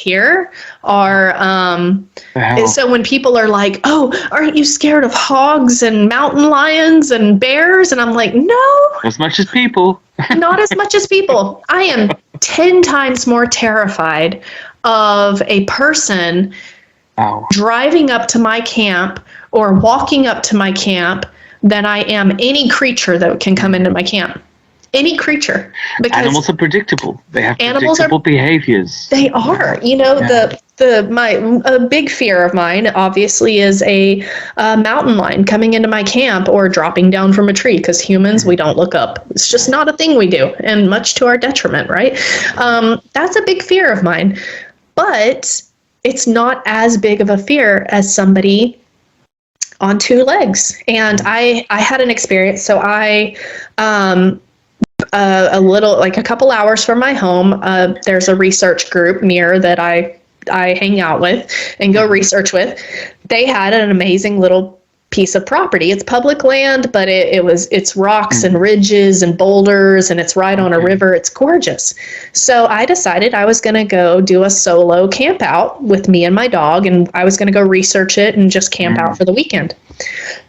here are, so when people are like, oh, aren't you scared of hogs and mountain lions and bears? And I'm like, no. As much as people. Not as much as people. I am 10 times more terrified of a person driving up to my camp or walking up to my camp than I am any creature that can come into my camp. Any creature. Because animals are predictable. They have predictable behaviors. They are. You know, a big fear of mine, obviously, is a mountain lion coming into my camp or dropping down from a tree, because humans, we don't look up. It's just not a thing we do, and much to our detriment, right? That's a big fear of mine. But it's not as big of a fear as somebody on two legs. And I had an experience. So a couple hours from my home, there's a research group near that I hang out with and go research with. They had an amazing little piece of property. It's public land, but it's rocks and ridges and boulders, and it's right on a river. It's gorgeous. So I decided I was going to go do a solo camp out with me and my dog, and I was going to go research it and just camp out for the weekend.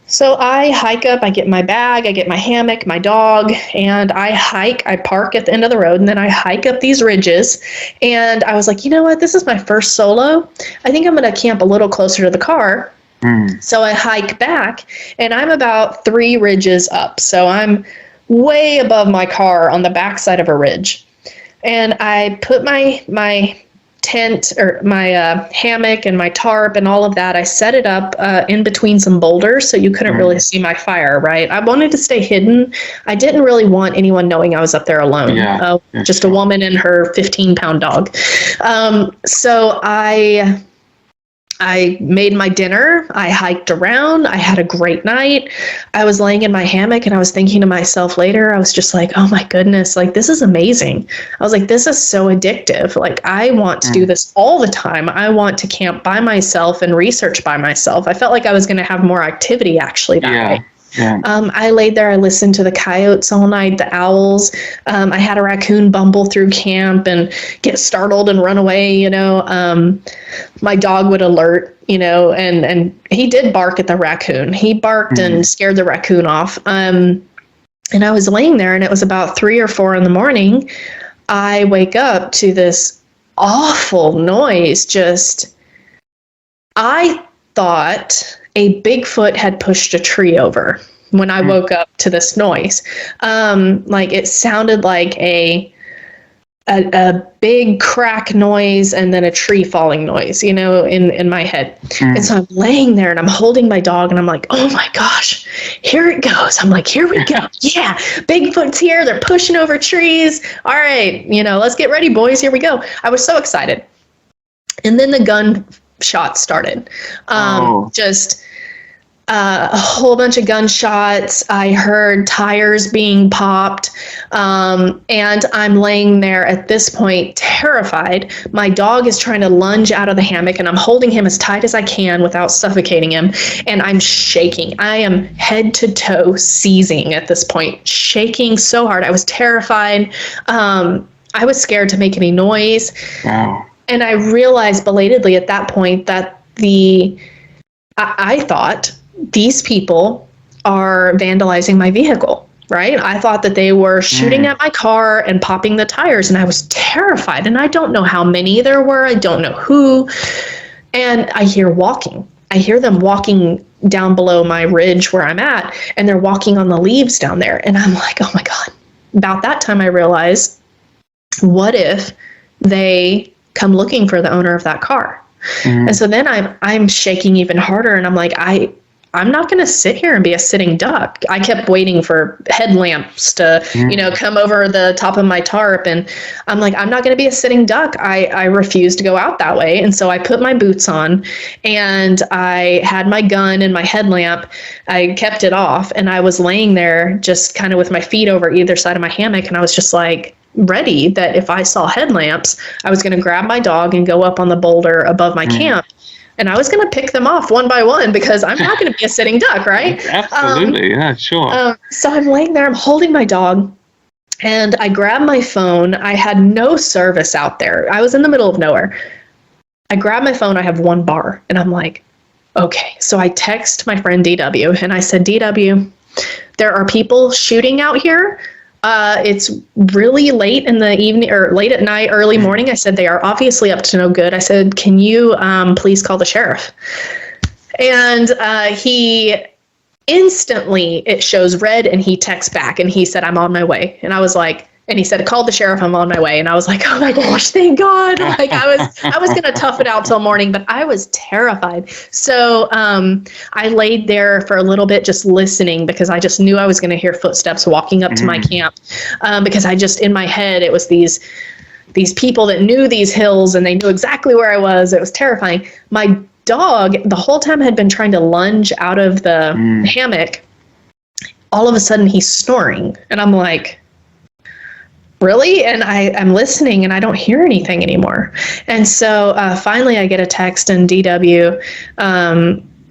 So I hike up, I get my bag, I get my hammock, my dog, and I park at the end of the road, and then I hike up these ridges. And I was like, you know what, this is my first solo. I think I'm going to camp a little closer to the car. So I hike back, and I'm about 3 ridges up. So I'm way above my car on the backside of a ridge. And I put my tent or my hammock and my tarp and all of that. I set it up in between some boulders so you couldn't really see my fire, right? I wanted to stay hidden. I didn't really want anyone knowing I was up there alone. Just a woman and her 15-pound dog. So I made my dinner. I hiked around. I had a great night. I was laying in my hammock and I was thinking to myself later, I was just like, oh my goodness, like this is amazing. I was like, this is so addictive. Like I want to do this all the time. I want to camp by myself and research by myself. I felt like I was going to have more activity actually that night. Yeah. I laid there, I listened to the coyotes all night, the owls. I had a raccoon bumble through camp and get startled and run away, you know. My dog would alert, you know, and he did bark at the raccoon. He barked and scared the raccoon off. And I was laying there, and it was about 3 or 4 in the morning. I wake up to this awful noise. I thought a Bigfoot had pushed a tree over when I woke up to this noise. Like it sounded like a big crack noise and then a tree falling noise, you know, in my head. And so I'm laying there and I'm holding my dog and I'm like, oh my gosh, here it goes. I'm like, here we go. Yeah, Bigfoot's here. They're pushing over trees. All right, you know, let's get ready, boys. Here we go. I was so excited. And then the gunshot started. Just a whole bunch of gunshots. I heard tires being popped. And I'm laying there at this point, terrified. My dog is trying to lunge out of the hammock, and I'm holding him as tight as I can without suffocating him. And I'm shaking. I am head to toe seizing at this point, shaking so hard. I was terrified. I was scared to make any noise. Wow. And I realized belatedly at that point that I thought these people are vandalizing my vehicle, right? I thought that they were shooting at my car and popping the tires, and I was terrified. And I don't know how many there were. I don't know who. And I hear walking. I hear them walking down below my ridge where I'm at, and they're walking on the leaves down there. And I'm like, oh my God. About that time, I realized, what if they come looking for the owner of that car? And so then I'm shaking even harder, and I'm like, I'm not going to sit here and be a sitting duck. I kept waiting for headlamps to, you know, come over the top of my tarp. And I'm like, I'm not going to be a sitting duck. I refuse to go out that way. And so I put my boots on, and I had my gun and my headlamp. I kept it off, and I was laying there just kind of with my feet over either side of my hammock. And I was just like, ready that if I saw headlamps, I was going to grab my dog and go up on the boulder above my camp. And I was going to pick them off one by one, because I'm not going to be a sitting duck, right? Absolutely, yeah, sure. So I'm laying there, I'm holding my dog, and I grab my phone. I had no service out there. I was in the middle of nowhere. I grab my phone, I have one bar, and I'm like, okay. So I text my friend DW, and I said, DW, there are people shooting out here. It's really late in the evening, or late at night, early morning. I said, they are obviously up to no good. I said, can you please call the sheriff? And he instantly, it shows red, and he texts back, and he said, I'm on my way. And I was like, and he said, call the sheriff, I'm on my way. And I was like, oh my gosh, thank God. Like I was going to tough it out till morning, but I was terrified. So I laid there for a little bit just listening, because I just knew I was going to hear footsteps walking up to my camp, because I just, in my head, it was these people that knew these hills, and they knew exactly where I was. It was terrifying. My dog the whole time had been trying to lunge out of the hammock. All of a sudden he's snoring, and I'm like, really? And I'm listening, and I don't hear anything anymore. And so finally I get a text, and DW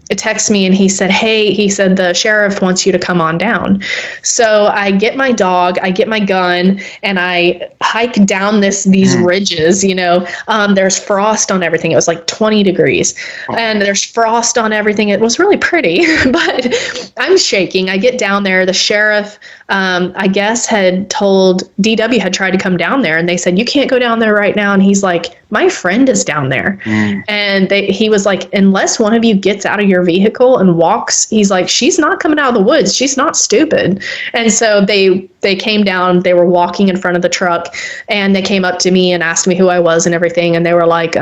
texts me, and he said, hey, the sheriff wants you to come on down. So I get my dog, I get my gun, and I hike down these ridges, there's frost on everything. It was like 20 degrees and there's frost on everything. It was really pretty, but I'm shaking. I get down there. The sheriff, I guess, had told DW had tried to come down there, and they said, you can't go down there right now. And he's like, my friend is down there. And he was like, unless one of you gets out of your vehicle and walks, he's like, she's not coming out of the woods. She's not stupid. And so they came down, they were walking in front of the truck, and they came up to me and asked me who I was and everything. And they were like,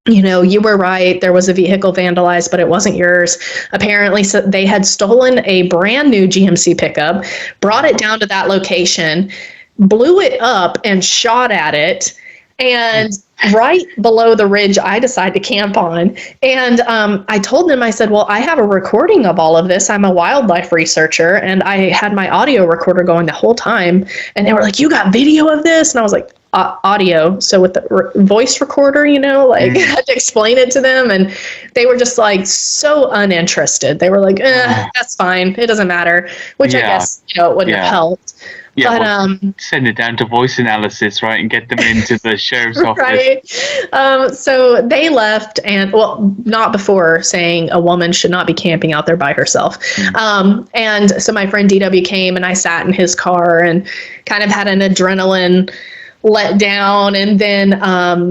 you were right. There was a vehicle vandalized, but it wasn't yours. Apparently, so they had stolen a brand new GMC pickup, brought it down to that location, blew it up and shot at it. And right below the ridge I decided to camp on. And I told them, I said, well, I have a recording of all of this. I'm a wildlife researcher, and I had my audio recorder going the whole time. And they were like, you got video of this? And I was like, audio. So with the voice recorder, I had to explain it to them. And they were just like so uninterested. They were like, that's fine. It doesn't matter, which I guess, it wouldn't have helped. Yeah, but send it down to voice analysis, right, and get them into the sheriff's office. Right. So they left, and not before saying a woman should not be camping out there by herself. And so my friend DW came, and I sat in his car and kind of had an adrenaline let down, and then